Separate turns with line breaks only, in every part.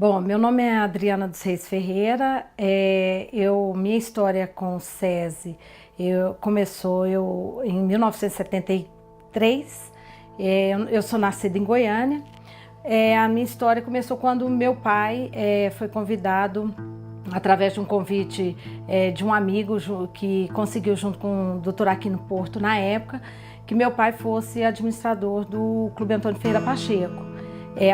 Bom, meu nome é Adriana dos Reis Ferreira. Minha história com o SESI começou em 1973. Eu sou nascida em Goiânia. A minha história começou quando meu pai foi convidado através de um convite de um amigo que conseguiu junto com o Dr. Aquino Porto na época, que meu pai fosse administrador do Clube Antônio Ferreira Pacheco,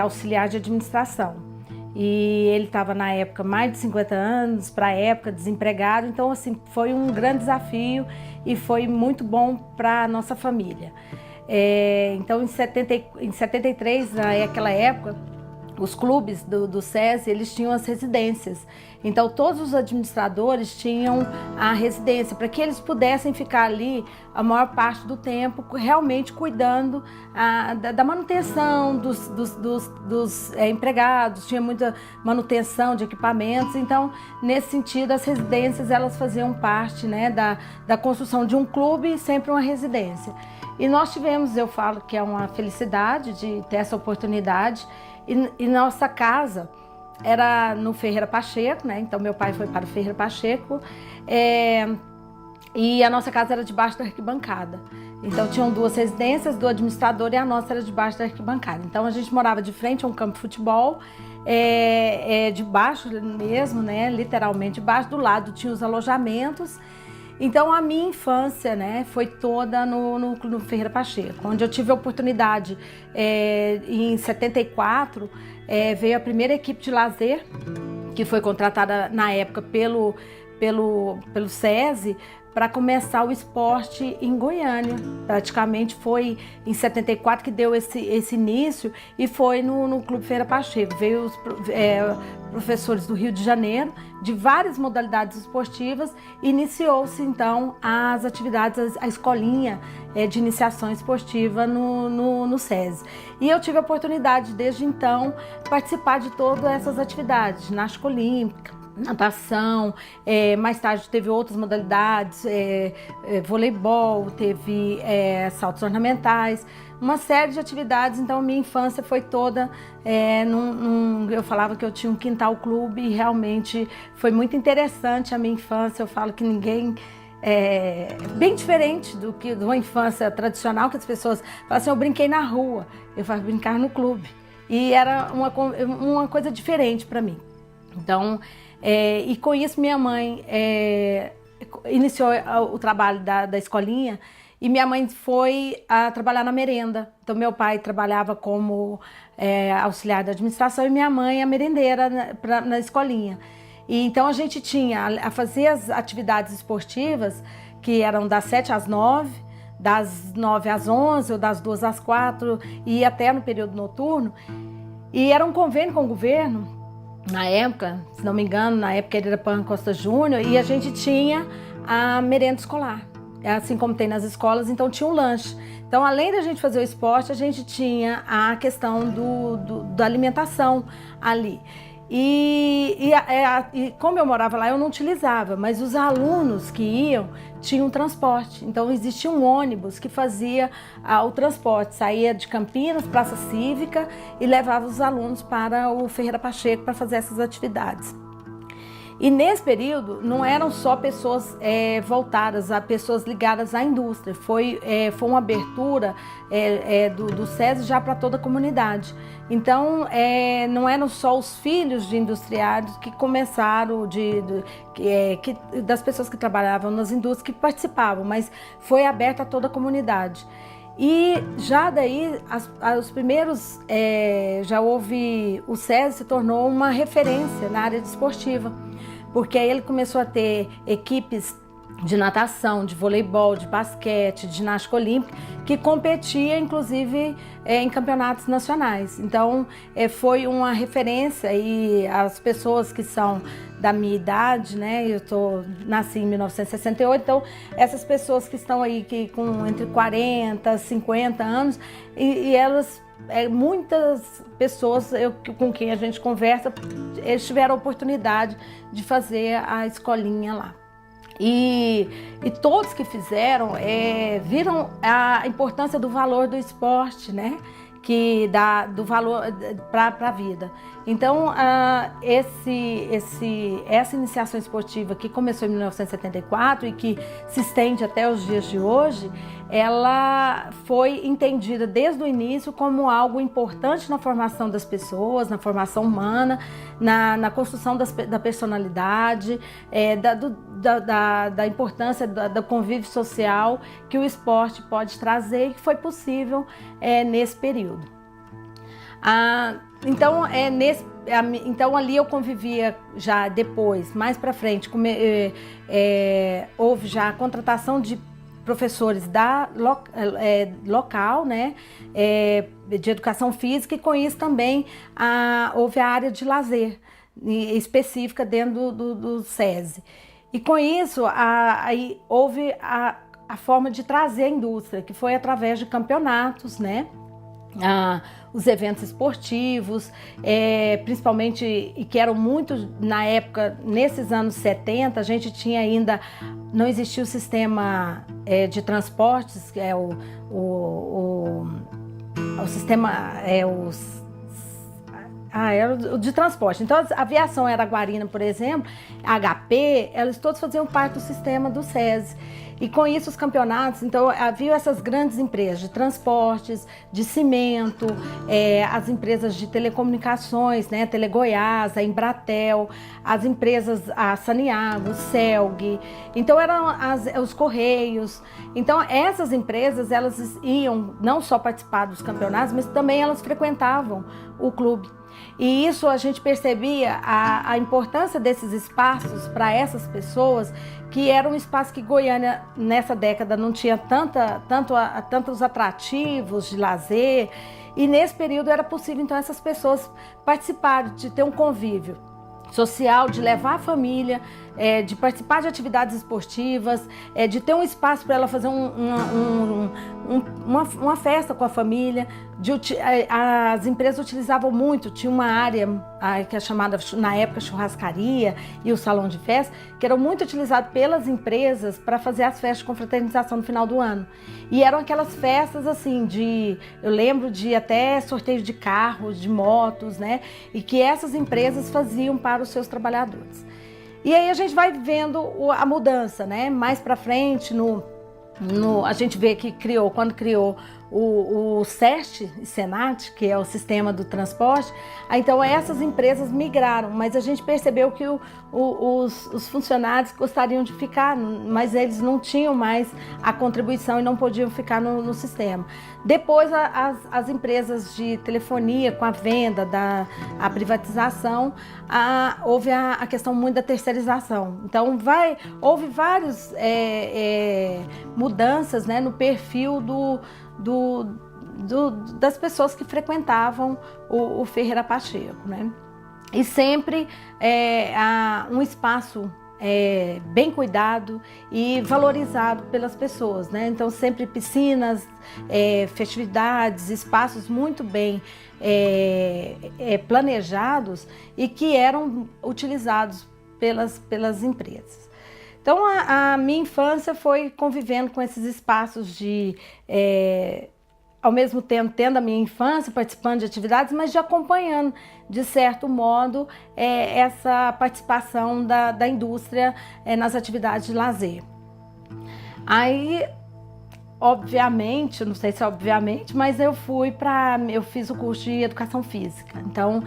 auxiliar de administração. E ele estava na época mais de 50 anos, para a época desempregado, então assim foi um grande desafio e foi muito bom para a nossa família. Então em 73, naquela época, os clubes do SESI, eles tinham as residências. Então todos os administradores tinham a residência para que eles pudessem ficar ali a maior parte do tempo realmente cuidando da manutenção dos empregados. Tinha muita manutenção de equipamentos. Então nesse sentido as residências elas faziam parte, né, da construção de um clube e sempre uma residência. E nós tivemos, eu falo que é uma felicidade de ter essa oportunidade. E nossa casa era no Ferreira Pacheco, né? Então meu pai foi para o Ferreira Pacheco, e a nossa casa era debaixo da arquibancada. Então tinham duas residências do administrador e a nossa era debaixo da arquibancada. Então a gente morava de frente a um campo de futebol, debaixo mesmo, né? Literalmente debaixo. Do lado tinha os alojamentos. Então a minha infância, né, foi toda no Ferreira Pacheco, onde eu tive a oportunidade. Em 74 veio a primeira equipe de lazer, que foi contratada na época pelo SESI, para começar o esporte em Goiânia. Praticamente foi em 74 que deu esse início, e foi no Clube Ferreira Pacheco. Veio os professores do Rio de Janeiro, de várias modalidades esportivas, e iniciou-se então as atividades, a escolinha de iniciação esportiva no SESI. E eu tive a oportunidade desde então participar de todas essas atividades, ginástica olímpica, natação, mais tarde teve outras modalidades, voleibol, teve saltos ornamentais, uma série de atividades. Então minha infância foi toda, eu falava que eu tinha um quintal clube, e realmente foi muito interessante a minha infância. Eu falo que ninguém... bem diferente do que de uma infância tradicional, que as pessoas falam assim: eu brinquei na rua. Eu falo, brincar no clube. E era uma coisa diferente para mim. Então, e com isso minha mãe iniciou o trabalho da escolinha, e minha mãe foi a trabalhar na merenda. Então meu pai trabalhava como auxiliar da administração, e minha mãe a merendeira na escolinha. E então a gente tinha a fazer as atividades esportivas, que eram das 7 às 9, das 9 às 11 ou das 2 às 4, e até no período noturno. E era um convênio com o governo. Na época, se não me engano, na época ele era Pan Costa Júnior, e a gente tinha a merenda escolar, assim como tem nas escolas. Então tinha um lanche. Então, além da gente fazer o esporte, a gente tinha a questão da alimentação ali. E como eu morava lá, eu não utilizava, mas os alunos que iam tinham transporte. Então existia um ônibus que fazia o transporte, saía de Campinas, Praça Cívica, e levava os alunos para o Ferreira Pacheco para fazer essas atividades. E nesse período não eram só pessoas voltadas a pessoas ligadas à indústria, foi uma abertura do SESI já para toda a comunidade. Então não eram só os filhos de industriários que começaram, das pessoas que trabalhavam nas indústrias que participavam, mas foi aberto a toda a comunidade. E já daí, os primeiros, já houve, o SESI se tornou uma referência na área esportiva, porque aí ele começou a ter equipes de natação, de voleibol, de basquete, de ginástica olímpica, que competia inclusive em campeonatos nacionais. Então foi uma referência, e as pessoas que são da minha idade, né? Nasci em 1968, então essas pessoas que estão aí com entre 40 e 50 anos, e elas, muitas pessoas com quem a gente conversa, eles tiveram a oportunidade de fazer a escolinha lá. E todos que fizeram viram a importância do valor do esporte, né? que dá do valor para a vida. Então, essa iniciação esportiva que começou em 1974 e que se estende até os dias de hoje, ela foi entendida desde o início como algo importante na formação das pessoas, na formação humana, na construção da personalidade, da importância do convívio social que o esporte pode trazer e que foi possível nesse período. Então ali eu convivia já depois, mais para frente, houve já a contratação de professores local, né, de educação física, e com isso também houve a área de lazer específica dentro do SESI. E com isso aí houve a forma de trazer a indústria, que foi através de campeonatos, né? Os eventos esportivos, principalmente, e que eram muito na época, nesses anos 70, a gente tinha ainda, não existia o sistema de transportes, que é o sistema, era o de transporte. Então, a aviação Araguarina, por exemplo, a HP, elas todas faziam parte do sistema do SESI. E com isso os campeonatos, então havia essas grandes empresas de transportes, de cimento, as empresas de telecomunicações, né, Telegoiás, a Embratel, as empresas, a Saniago, o Celg, então eram os Correios. Então essas empresas, elas iam não só participar dos campeonatos, mas também elas frequentavam o clube. E isso a gente percebia a importância desses espaços para essas pessoas, que era um espaço que Goiânia, nessa década, não tinha tantos atrativos de lazer, e nesse período era possível, então, essas pessoas participarem, de ter um convívio social, de levar a família, de participar de atividades esportivas, de ter um espaço para ela fazer uma festa com a família. As empresas utilizavam muito, tinha uma área que é chamada, na época, churrascaria e o salão de festa, que eram muito utilizados pelas empresas para fazer as festas de confraternização no final do ano. E eram aquelas festas assim, eu lembro de até sorteio de carros, de motos, né? E que essas empresas faziam para os seus trabalhadores. E aí a gente vai vendo a mudança, né? Mais para frente, a gente vê que quando criou o SEST e SENAT, que é o sistema do transporte, então essas empresas migraram, mas a gente percebeu que os funcionários gostariam de ficar, mas eles não tinham mais a contribuição e não podiam ficar no sistema. Depois as empresas de telefonia, com a venda, a privatização, houve a questão muito da terceirização. Então houve várias mudanças, né, no perfil das pessoas que frequentavam o Ferreira Pacheco, né? E sempre um espaço bem cuidado e valorizado pelas pessoas, né? Então sempre piscinas, festividades, espaços muito bem planejados e que eram utilizados pelas empresas. Então, a minha infância foi convivendo com esses espaços ao mesmo tempo, tendo a minha infância, participando de atividades, mas de acompanhando, de certo modo, essa participação da indústria nas atividades de lazer. Aí, obviamente, não sei se é obviamente, mas eu fiz o curso de Educação Física. Então,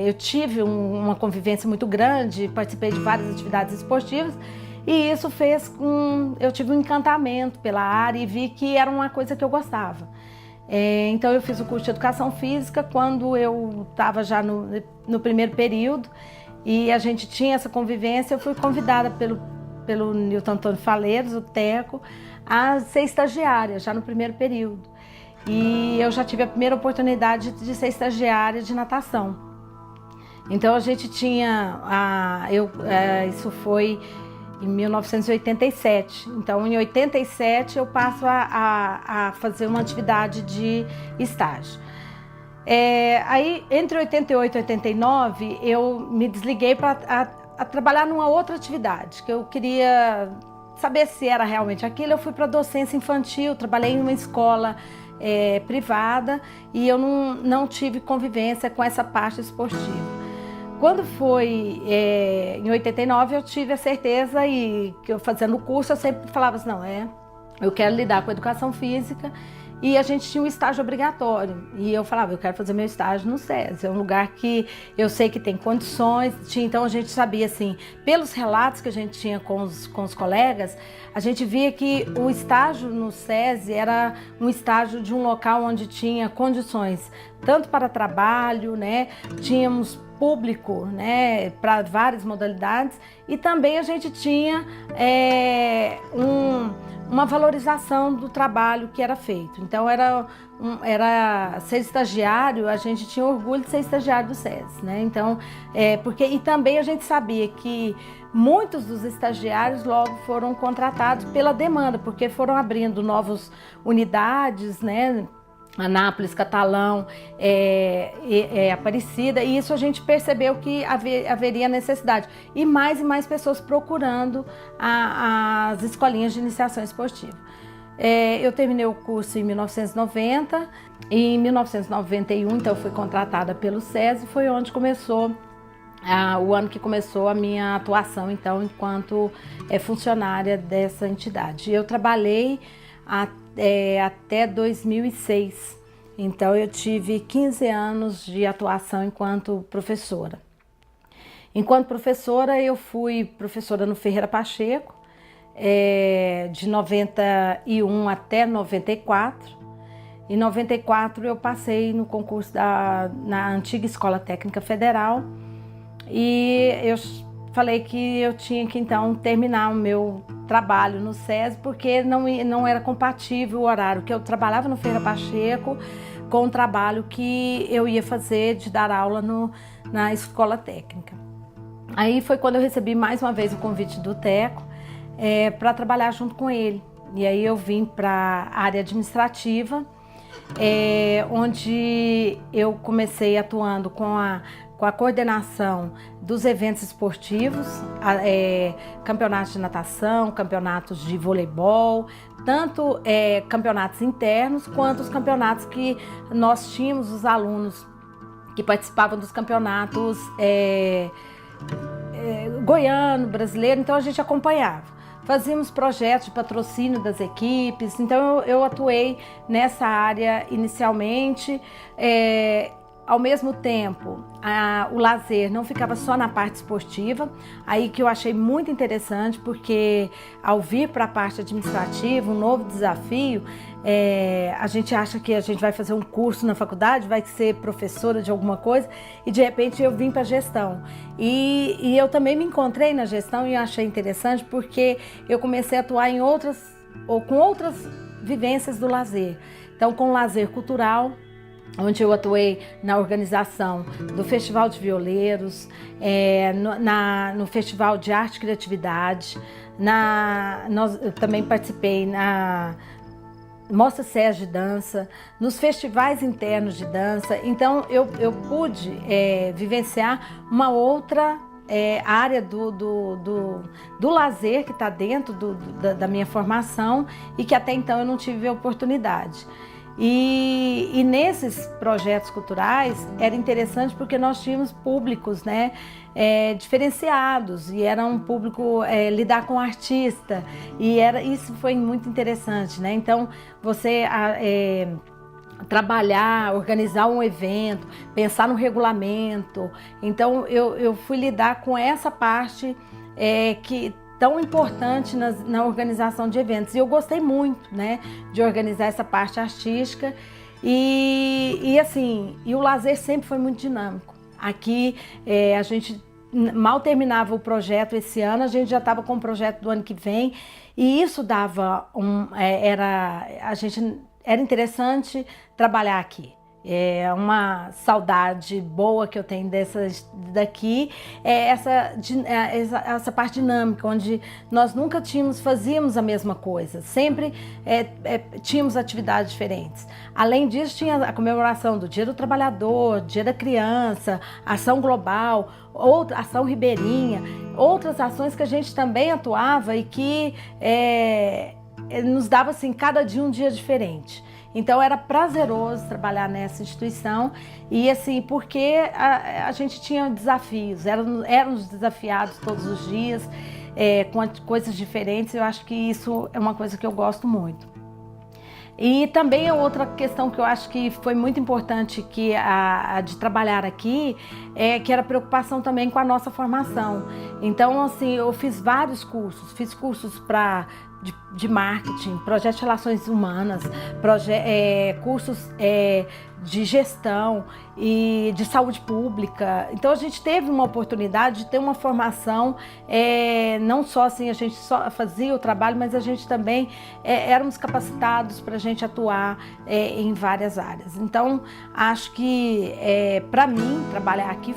eu tive uma convivência muito grande, participei de várias atividades esportivas, e isso fez eu tive um encantamento pela área e vi que era uma coisa que eu gostava. Então, eu fiz o curso de Educação Física quando eu estava já no primeiro período, e a gente tinha essa convivência. Eu fui convidada pelo Nilton Antônio Faleiros, o Teco, a ser estagiária, já no primeiro período. E eu já tive a primeira oportunidade de ser estagiária de natação. Então a gente tinha, isso foi em 1987. Então em 87 eu passo a fazer uma atividade de estágio. Aí entre 88 e 89 eu me desliguei para trabalhar numa outra atividade, que eu queria saber se era realmente aquilo, eu fui para docência infantil, trabalhei em uma escola privada e eu não tive convivência com essa parte esportiva. Quando foi em 89, eu tive a certeza e que eu fazendo o curso, eu sempre falava assim, não, eu quero lidar com educação física e a gente tinha um estágio obrigatório. E eu falava, eu quero fazer meu estágio no SESI, é um lugar que eu sei que tem condições, então a gente sabia assim, pelos relatos que a gente tinha com os colegas, a gente via que o estágio no SESI era um estágio de um local onde tinha condições, tanto para trabalho, né, tínhamos público, né, para várias modalidades e também a gente tinha uma valorização do trabalho que era feito. Então era ser estagiário, a gente tinha orgulho de ser estagiário do SESI, né? Então e também a gente sabia que muitos dos estagiários logo foram contratados pela demanda, porque foram abrindo novas unidades, né? Anápolis, Catalão, Aparecida, e isso a gente percebeu que haveria necessidade. E mais pessoas procurando as escolinhas de iniciação esportiva. Eu terminei o curso em 1990, e em 1991, então, eu fui contratada pelo SESI, foi onde começou, o ano que começou a minha atuação, então, enquanto funcionária dessa entidade. Eu trabalhei até 2006. Então eu tive 15 anos de atuação enquanto professora. Enquanto professora, eu fui professora no Ferreira Pacheco, de 91 até 94. Em 94 eu passei no concurso na antiga Escola Técnica Federal e eu falei que eu tinha que então terminar o meu trabalho no SESI porque não era compatível o horário que eu trabalhava no Ferreira Pacheco com o trabalho que eu ia fazer de dar aula na escola técnica. Aí foi quando eu recebi mais uma vez o convite do Teco para trabalhar junto com ele. E aí eu vim para a área administrativa, onde eu comecei atuando com a coordenação dos eventos esportivos, campeonatos de natação, campeonatos de voleibol, tanto campeonatos internos quanto os campeonatos que nós tínhamos, os alunos que participavam dos campeonatos goiano, brasileiro, então a gente acompanhava. Fazíamos projetos de patrocínio das equipes, então eu atuei nessa área inicialmente. Ao mesmo tempo, o lazer não ficava só na parte esportiva, aí que eu achei muito interessante, porque ao vir para a parte administrativa, um novo desafio, a gente acha que a gente vai fazer um curso na faculdade, vai ser professora de alguma coisa, e de repente eu vim para a gestão. E eu também me encontrei na gestão e eu achei interessante, porque eu comecei a atuar com outras vivências do lazer. Então, com o lazer cultural, onde eu atuei na organização do Festival de Violeiros, no Festival de Arte e Criatividade, eu também participei na Mostra SESI de dança, nos festivais internos de dança. Então eu pude vivenciar uma outra área do lazer que está dentro da minha formação e que até então eu não tive a oportunidade. E nesses projetos culturais era interessante porque nós tínhamos públicos, né, diferenciados, e era um público lidar com artista, e isso foi muito interessante, né? Então você trabalhar, organizar um evento, pensar no regulamento. Então eu fui lidar com essa parte que tão importante na organização de eventos. E eu gostei muito, né, de organizar essa parte artística e o lazer sempre foi muito dinâmico. Aqui a gente mal terminava o projeto esse ano, a gente já estava com o projeto do ano que vem, e isso dava era interessante trabalhar aqui. É uma saudade boa que eu tenho daqui, é essa parte dinâmica, onde nós nunca fazíamos a mesma coisa, sempre tínhamos atividades diferentes. Além disso, tinha a comemoração do Dia do Trabalhador, Dia da Criança, Ação Global, Ação Ribeirinha, outras ações que a gente também atuava e que nos dava assim, cada dia um dia diferente. Então era prazeroso trabalhar nessa instituição e assim, porque a gente tinha desafios, éramos desafiados todos os dias com coisas diferentes. Eu acho que isso é uma coisa que eu gosto muito. E também outra questão que eu acho que foi muito importante de trabalhar aqui que era a preocupação também com a nossa formação. Então, assim, eu fiz vários cursos, fiz cursos de marketing, projetos de relações humanas, cursos de gestão e de saúde pública. Então a gente teve uma oportunidade de ter uma formação, não só assim a gente só fazia o trabalho, mas a gente também éramos capacitados para a gente atuar em várias áreas. Então acho que para mim trabalhar aqui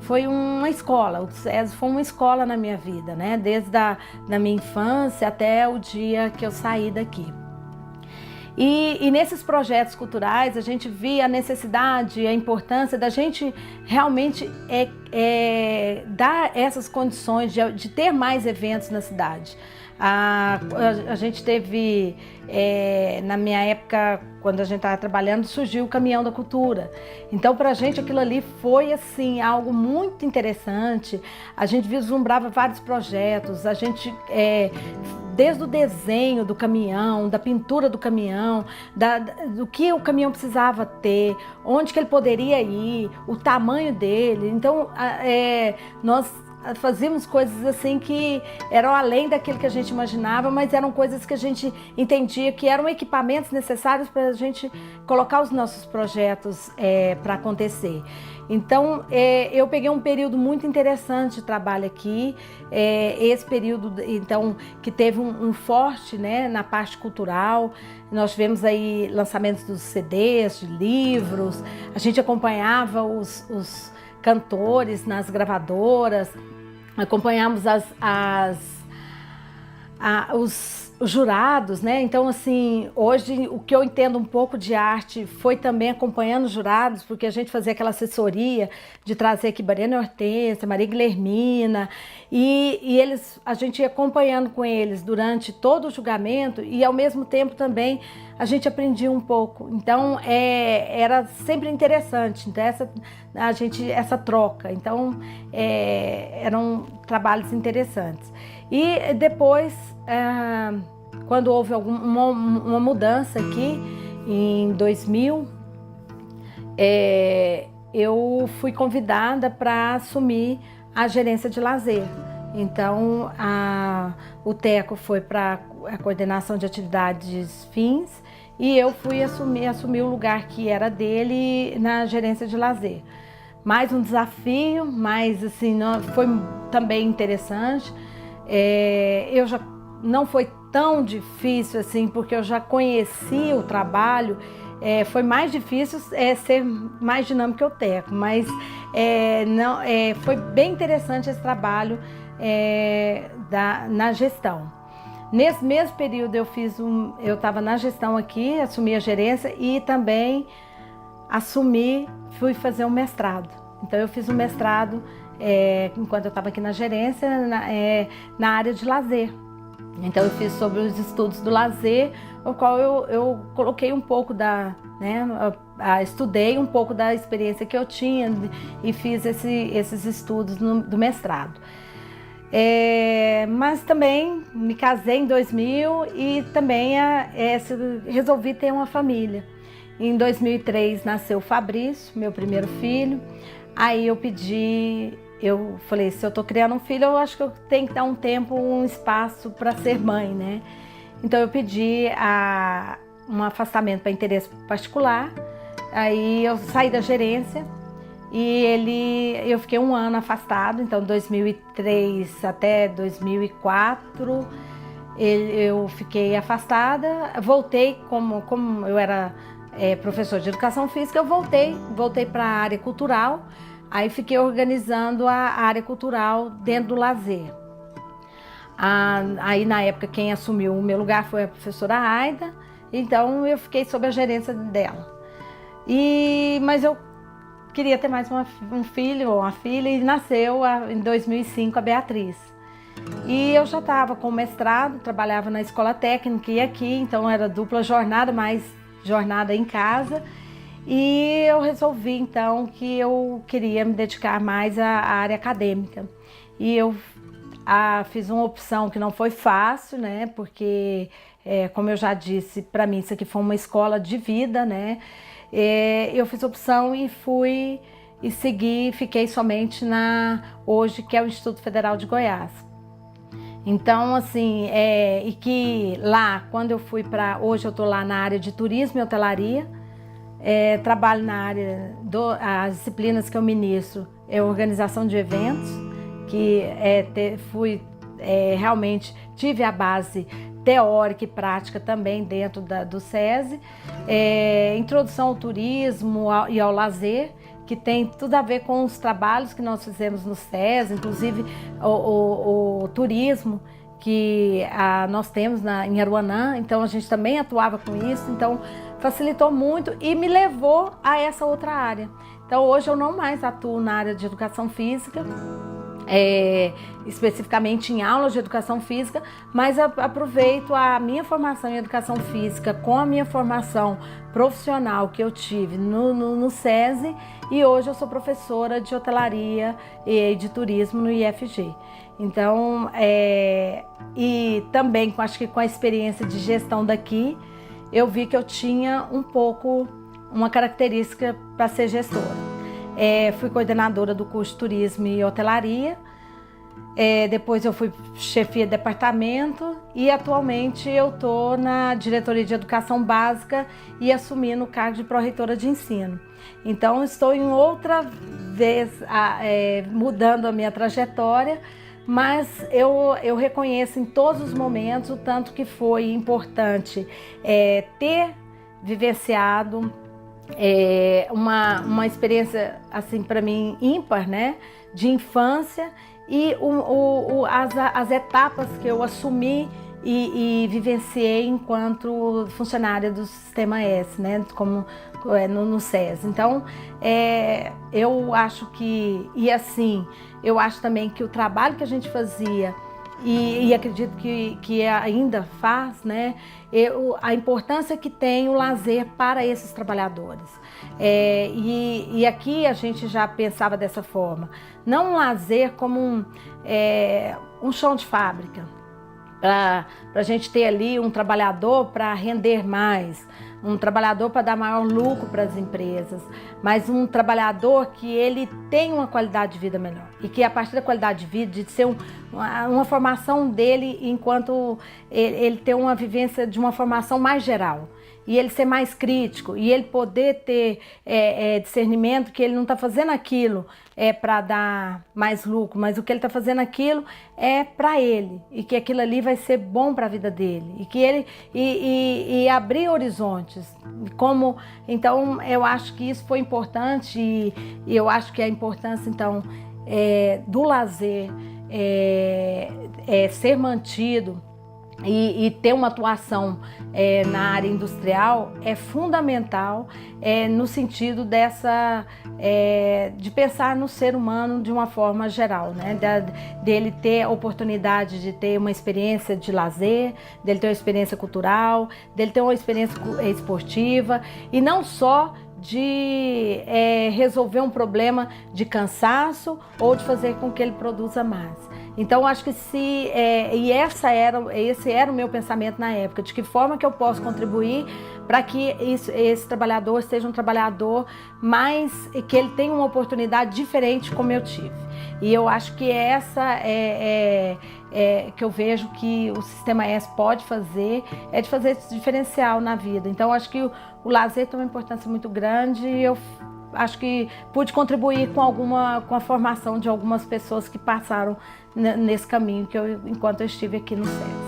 foi uma escola. O SESI foi uma escola na minha vida, né? Desde da minha infância até o dia que eu saí daqui. E nesses projetos culturais a gente via a necessidade, a importância da gente realmente dar essas condições de ter mais eventos na cidade. A gente teve, na minha época, quando a gente estava trabalhando, surgiu o Caminhão da Cultura. Então, para a gente, aquilo ali foi assim, algo muito interessante. A gente vislumbrava vários projetos, a gente, desde o desenho do caminhão, da pintura do caminhão, do que o caminhão precisava ter, onde que ele poderia ir, o tamanho dele. Então, nós fazíamos coisas assim que eram além daquilo que a gente imaginava, mas eram coisas que a gente entendia que eram equipamentos necessários para a gente colocar os nossos projetos para acontecer. Então, eu peguei um período muito interessante de trabalho aqui, esse período então que teve um forte, né, na parte cultural. Nós tivemos aí lançamentos dos CDs, de livros, a gente acompanhava os cantores nas gravadoras, acompanhamos os jurados, né? Então, assim, hoje o que eu entendo um pouco de arte foi também acompanhando os jurados, porque a gente fazia aquela assessoria de trazer aqui Mariana Hortência, Maria Guilhermina, e a gente ia acompanhando com eles durante todo o julgamento e ao mesmo tempo também a gente aprendia um pouco. Então, era sempre interessante, então, essa troca. Então, eram trabalhos interessantes. E depois, quando houve uma mudança aqui, em 2000, eu fui convidada para assumir a gerência de lazer. Então, o Teco foi para a coordenação de atividades fins e eu fui assumir o lugar que era dele na gerência de lazer. Mais um desafio, mas assim, foi também interessante. Não foi tão difícil assim, porque eu já conhecia o trabalho. Foi mais difícil ser mais dinâmico que o Teco, mas foi bem interessante esse trabalho na gestão. Nesse mesmo período eu estava na gestão aqui, assumi a gerência e também fui fazer um mestrado. Então eu fiz um mestrado enquanto eu estava aqui na gerência, na área de lazer. Então eu fiz sobre os estudos do lazer, o qual eu coloquei um pouco estudei um pouco da experiência que eu tinha e fiz esses estudos do mestrado. Mas também me casei em 2000 e também resolvi ter uma família. Em 2003 nasceu o Fabrício, meu primeiro filho. Aí eu falei, se eu tô criando um filho, eu acho que eu tenho que dar um tempo, um espaço para ser mãe, né? Então eu pedi um afastamento para interesse particular. Aí eu saí da gerência e eu fiquei um ano afastado. Então 2003 até 2004 eu fiquei afastada. Voltei como eu era professor de educação física, eu voltei para a área cultural, aí fiquei organizando a área cultural dentro do lazer. Aí na época quem assumiu o meu lugar foi a professora Aida, então eu fiquei sob a gerência dela. Mas eu queria ter mais um filho ou uma filha e nasceu em 2005 a Beatriz. E eu já estava com mestrado, trabalhava na escola técnica e aqui, então era dupla jornada, mais jornada em casa. E eu resolvi então que eu queria me dedicar mais à área acadêmica. E eu fiz uma opção que não foi fácil, né? Porque, como eu já disse, para mim isso aqui foi uma escola de vida, né? Eu fiz opção e fui e segui, fiquei somente hoje, que é o Instituto Federal de Goiás. Então, assim, e que lá, quando eu fui hoje eu estou lá na área de turismo e hotelaria, trabalho na área, as disciplinas que eu ministro é organização de eventos, que realmente tive a base teórica e prática também dentro do SESI, introdução ao turismo e ao lazer, que tem tudo a ver com os trabalhos que nós fizemos no SESI, inclusive o turismo que nós temos em Aruanã, então a gente também atuava com isso, então facilitou muito e me levou a essa outra área. Então hoje eu não mais atuo na área de educação física, especificamente em aulas de educação física, mas aproveito a minha formação em educação física com a minha formação profissional que eu tive no SESI, e hoje eu sou professora de hotelaria e de turismo no IFG. Então, e também acho que com a experiência de gestão daqui, eu vi que eu tinha uma característica para ser gestora. Fui coordenadora do curso de turismo e hotelaria, depois eu fui chefia de departamento e atualmente eu estou na diretoria de educação básica e assumindo o cargo de pró-reitora de ensino. Então estou em outra vez mudando a minha trajetória, mas eu reconheço em todos os momentos o tanto que foi importante ter vivenciado uma experiência assim para mim ímpar, né, de infância, e as etapas que eu assumi e vivenciei enquanto funcionária do Sistema S, né, como no SESI. Então, eu acho que, eu acho também que o trabalho que a gente fazia, e acredito que ainda faz, né, a importância que tem o lazer para esses trabalhadores. E aqui a gente já pensava dessa forma, não um lazer como um chão de fábrica, para a gente ter ali um trabalhador para render mais, um trabalhador para dar maior lucro para as empresas, mas um trabalhador que ele tem uma qualidade de vida melhor, e que a partir da qualidade de vida, de ser uma formação dele, enquanto ele tem uma vivência de uma formação mais geral, e ele ser mais crítico, e ele poder ter discernimento que ele não está fazendo aquilo para dar mais lucro, mas o que ele está fazendo aquilo é para ele, e que aquilo ali vai ser bom para a vida dele, e que ele e abrir horizontes. Então eu acho que isso foi importante, e eu acho que a importância então do lazer ser mantido e ter uma atuação na área industrial é fundamental, no sentido de pensar no ser humano de uma forma geral, né? Dele ter a oportunidade de ter uma experiência de lazer, dele ter uma experiência cultural, dele ter uma experiência esportiva, e não só de resolver um problema de cansaço ou de fazer com que ele produza mais. Então, acho que esse era o meu pensamento na época, de que forma que eu posso contribuir para que esse trabalhador seja um trabalhador mais, que ele tenha uma oportunidade diferente como eu tive. E eu acho que essa que eu vejo que o Sistema S pode fazer, de fazer esse diferencial na vida. Então, acho que o lazer tem uma importância muito grande, e eu acho que pude contribuir com a formação de algumas pessoas que passaram nesse caminho enquanto eu estive aqui no SESI.